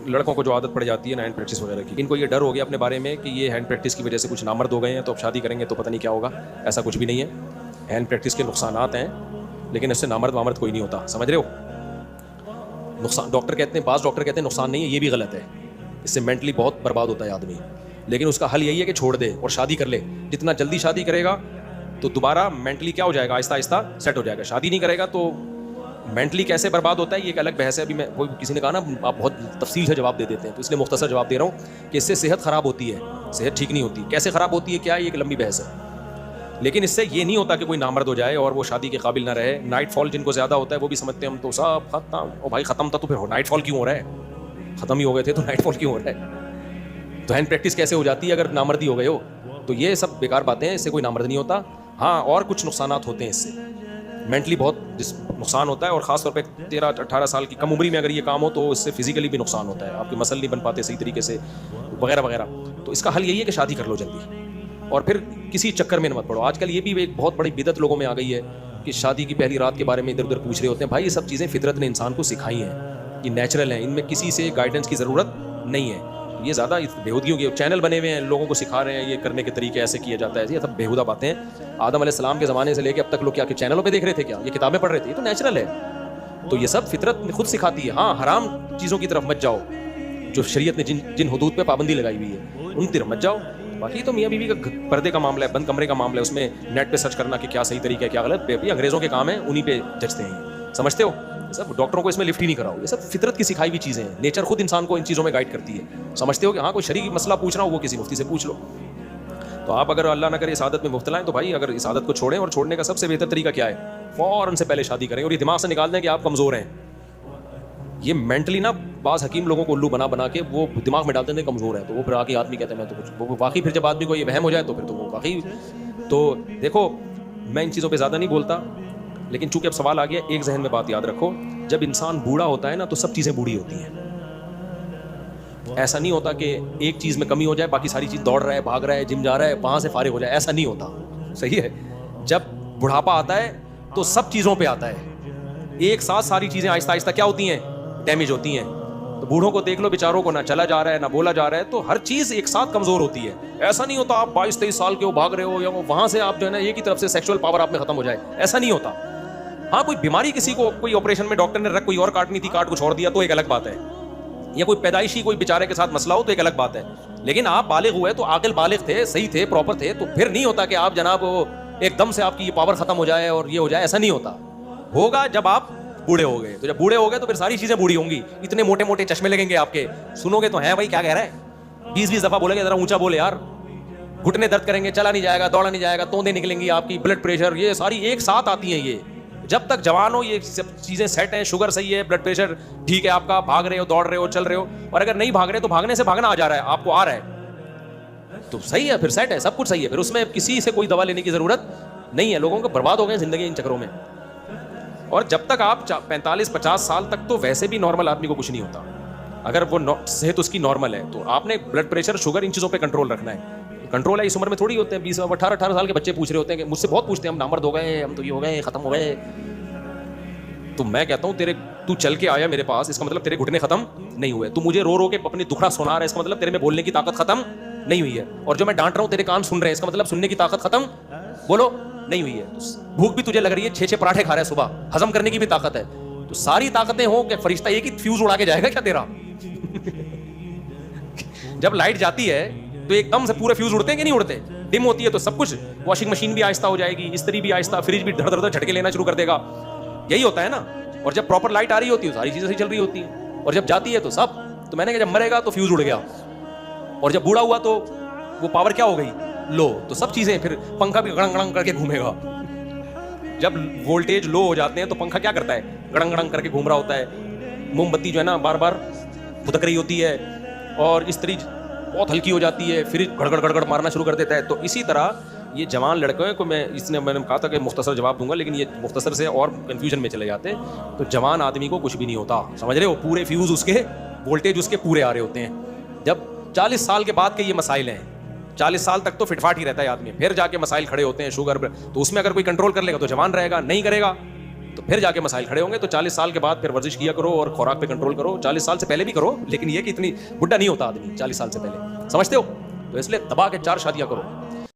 लड़कों को जो आदत पड़ जाती है ना हैंड प्रैक्टिस वगैरह की, इनको ये डर हो गया अपने बारे में कि ये हैंड प्रैक्टिस की वजह से कुछ नामर्द हो गए हैं तो अब शादी करेंगे तो पता नहीं क्या होगा। ऐसा कुछ भी नहीं है। हैंड प्रैक्टिस के नुकसानात हैं, लेकिन इससे नामर्द वामर्द कोई नहीं होता, समझ रहे हो। नुकसान डॉक्टर कहते हैं, बाज़ डॉक्टर कहते हैं नुकसान नहीं है, ये भी गलत है। इससे मेंटली बहुत बर्बाद होता है आदमी। लेकिन उसका हल यही है कि छोड़ दे और शादी कर ले। जितना जल्दी शादी करेगा तो दोबारा मेंटली क्या हो जाएगा, आहिस्ता आहिस्ता सेट हो जाएगा। शादी नहीं करेगा तो मेंटली कैसे बर्बाद होता है ये एक अलग बहस है। अभी मैं कोई किसी ने कहा ना आप बहुत तफसील से जवाब दे देते हैं, तो इसलिए मुख्तसर जवाब दे रहा हूँ कि इससे सेहत ख़राब होती है, सेहत ठीक नहीं होती। कैसे ख़राब होती है क्या, ये एक लंबी बहस है। लेकिन इससे ये नहीं होता कि कोई नामर्द हो जाए और वो शादी के काबिल ना रहे। नाइट फॉल जिनको ज़्यादा होता है वो भी समझते हैं हम तो सब खत्म। ओ भाई ख़त्म था तो फिर नाइट फॉल क्यों हो रहा है? ख़त्म ही हो गए थे तो नाइट फॉल क्यों हो रहा है? तो हैंड प्रैक्टिस कैसे हो जाती है अगर नामर्दी हो गए हो? तो ये सब बेकार बातें हैं, इससे कोई नामर्द नहीं होता। हाँ, और कुछ नुकसानात होते हैं इससे, मेंटली बहुत नुकसान होता है। और ख़ास तौर पे 13-18 साल की कम उम्री में अगर ये काम हो तो इससे फिजिकली भी नुकसान होता है, आपके मसल नहीं बन पाते सही तरीके से वगैरह वगैरह। तो इसका हल यही है कि शादी कर लो जल्दी और फिर किसी चक्कर में मत पड़ो। आजकल ये भी एक बहुत बड़ी बिदअत लोगों में आ गई है कि शादी की पहली रात के बारे में इधर उधर पूछ रहे होते हैं। भाई ये सब चीज़ें फितरत ने इंसान को सिखाई हैं, ये नेचुरल हैं, इनमें किसी से गाइडेंस की ज़रूरत नहीं है। ये ज़्यादा बेहूदियों के चैनल बने हुए हैं, लोगों को सिखा रहे हैं ये करने के तरीके ऐसे किया जाता है। ये सब बेहुदा बातें हैं। आदम अलैहिस्सलाम के ज़माने से लेकर अब तक लोग क्या चैनलों पे देख रहे थे क्या? ये किताबें पढ़ रहे थे? ये तो नेचुरल है। तो ये सब फितरत खुद सिखाती है। हाँ, हराम चीज़ों की तरफ मत जाओ, जो शरीयत ने जिन हुदूद पे पाबंदी लगाई हुई है उन तरफ मत जाओ। बाकी तो मियाँ बीवी का पर्दे का मामला है, बंद कमरे का मामला है, उसमें नेट पे सर्च करना कि क्या सही तरीका है क्या गलत, ये अंग्रेज़ों के काम है, उन्हीं पे जचते हैं, समझते हो। सब डॉक्टरों को इसमें लिफ्ट ही नहीं कराओ। ये सब फितरत की सिखाई हुई चीज़ें हैं। नेचर खुद इंसान को इन चीज़ों में गाइड करती है। समझते हो कि हाँ कोई शरीक मसला पूछना हो वो किसी मुफ्ती से पूछ लो। तो आप अगर अल्लाह ना करे इस आदत में मुब्तला हैं तो भाई अगर इस आदत को छोड़ें, और छोड़ने का सबसे बेहतर तरीका क्या है, फ़ौरन से पहले शादी करें और ये दिमाग से निकाल दें कि आप कमज़ोर हैं। ये मेंटली ना बाज़ हकीम लोगों को उल्लू बना बना के वो दिमाग में डालते हैं कमज़ोर है, तो वो फिर आके आदमी कहते हैं मैं तो कुछ, वो वाकई फिर जब आदमी को ये वहम हो जाए तो फिर तो वो वाकई। तो देखो मैं इन चीज़ों पे ज़्यादा नहीं बोलता, लेकिन चूंकि अब सवाल आ गया, एक जहन में बात याद रखो, जब इंसान बूढ़ा होता है ना तो सब चीज़ें बूढ़ी होती हैं। ऐसा नहीं होता कि एक चीज़ में कमी हो जाए बाकी सारी चीज़ दौड़ रहा है, भाग रहा है, जिम जा रहा है, वहाँ से फारिग हो जाए, ऐसा नहीं होता। सही है, जब बुढ़ापा आता है तो सब चीज़ों पे आता है एक साथ, सारी चीज़ें आहिस्ता आहिस्ता क्या होती हैं, डैमेज होती हैं। तो बूढ़ों को देख लो, बेचारों को ना चला जा रहा है ना बोला जा रहा है, तो हर चीज़ एक साथ कमज़ोर होती है। ऐसा नहीं होता आप 22-23 साल के हो भाग रहे हो या वहाँ से आप जो है ना एक ही तरफ से सेक्सुअल पावर आप में ख़त्म हो जाए, ऐसा नहीं होता। हाँ, कोई बीमारी किसी को, कोई ऑपरेशन में डॉक्टर ने रख कोई और काटनी थी, काट को छोड़ दिया तो एक अलग बात है, या कोई पैदाइशी कोई बेचारे के साथ मसला हो तो एक अलग बात है। लेकिन आप बालिग हुए तो आकिल बालिग थे, सही थे, प्रॉपर थे, तो फिर नहीं होता कि आप जनाब एकदम से आपकी ये पावर ख़त्म हो जाए और ये हो जाए, ऐसा नहीं होता। होगा जब आप बूढ़े हो गए, तो जब बूढ़े हो गए तो फिर सारी चीज़ें बूढ़ी होंगी। इतने मोटे मोटे चश्मे लगेंगे आपके, सुनोगे तो हैं भाई क्या कह रहा है, 20-20 दफ़ा बोलेंगे, ज़रा ऊँचा बोले यार, घुटने दर्द करेंगे, चला नहीं जाएगा, दौड़ा नहीं जाएगा, तोंदे निकलेंगी आपकी, ब्लड प्रेशर, ये सारी एक साथ आती हैं। ये जब तक जवान हो ये सब चीज़ें सेट हैं, शुगर सही है, ब्लड प्रेशर ठीक है आपका, भाग रहे हो, दौड़ रहे हो, चल रहे हो, और अगर नहीं भाग रहे तो भागने से भागना आ जा रहा है, आपको आ रहा है तो सही है, फिर सेट है, सब कुछ सही है, फिर उसमें किसी से कोई दवा लेने की ज़रूरत नहीं है। लोगों को बर्बाद हो गए ज़िंदगी इन चक्करों में। और जब तक आप 45-50 साल तक तो वैसे भी नॉर्मल आदमी को कुछ नहीं होता, अगर वो सेहत उसकी नॉर्मल है। तो आपने ब्लड प्रेशर, शुगर, इन चीज़ों पे कंट्रोल रखना है। कंट्रोल है इस उम्र में थोड़ी होते हैं, 20-18 साल के बच्चे पूछ रहे होते हैं कि मुझसे बहुत पूछते हैं हम नामर्द हो गए, हम तो ये हो गए, ख़त्म हो गए। तो मैं कहता हूँ तू चल के आया मेरे पास, इसका मतलब तेरे घुटने ख़त्म नहीं हुए। तू मुझे रो रो के अपनी दुखड़ा सुना रहा है, इसका मतलब तेरे में बोलने की ताकत ख़त्म नहीं हुई है। और जो मैं डांट रहा हूँ तेरे कान सुन रहे हैं, इसका मतलब सुनने की ताकत ख़त्म बोलो नहीं हुई है। भूख भी तुझे लग रही है, 6-6 पराठे खा रहा है सुबह, हजम करने की भी ताकत है। तो सारी ताकतें हो कि फरिश्ता एक ही फ्यूज उड़ा के जाएगा क्या तेरा? जब लाइट जाती है तो एकदम से पूरे फ्यूज उड़ते हैं कि नहीं उड़ते? डिम होती है तो सब कुछ, वॉशिंग मशीन भी आहिस्ता हो जाएगी, इस्त्री भी आहिस्ता, फ्रिज भी धड़ धड़ धड़ झटके लेना शुरू कर देगा। यही होता है ना। और जब प्रॉपर लाइट आ रही होती है सारी चीजें सही चल रही होती हैं, और जब जाती है तो सब। तो मैंने कहा जब मरेगा तो फ्यूज उड़ गया, और जब बूढ़ा हुआ तो वो पावर क्या हो गई, लो, तो सब चीजें, फिर पंखा भी गड़ंग गड़ंग करके घूमेगा। जब वोल्टेज लो हो जाते हैं तो पंखा क्या करता है, गड़ंग गड़ंग करके घूम रहा होता है। मोमबत्ती जो है ना बार बार फुदक रही होती है, और इस्त्री बहुत हल्की हो जाती है, फ्रिज गड़गड़ गड़गड़ मारना शुरू कर देता है। तो इसी तरह ये जवान लड़के को मैंने कहा था कि मुख्तसर जवाब दूंगा, लेकिन ये मुख्तसर से और कन्फ्यूजन में चले जाते। तो जवान आदमी को कुछ भी नहीं होता, समझ रहे हो, पूरे फ्यूज उसके, वोल्टेज उसके पूरे आ रहे होते हैं। जब 40 साल के बाद के ये मसाइल हैं, 40 साल तक तो फिटफाट ही रहता है आदमी, फिर जाके मसाइल खड़े होते हैं, शुगर। तो उसमें अगर कोई कंट्रोल कर लेगा तो जवान रहेगा, नहीं करेगा तो फिर जाके मसाइल खड़े होंगे। तो 40 साल के बाद फिर वर्जिश किया करो और खुराक पे कंट्रोल करो। 40 साल से पहले भी करो, लेकिन ये कि इतनी बुढ़ा नहीं होता आदमी 40 साल से पहले, समझते हो? तो इसलिए दबा के 4 शादियां करो।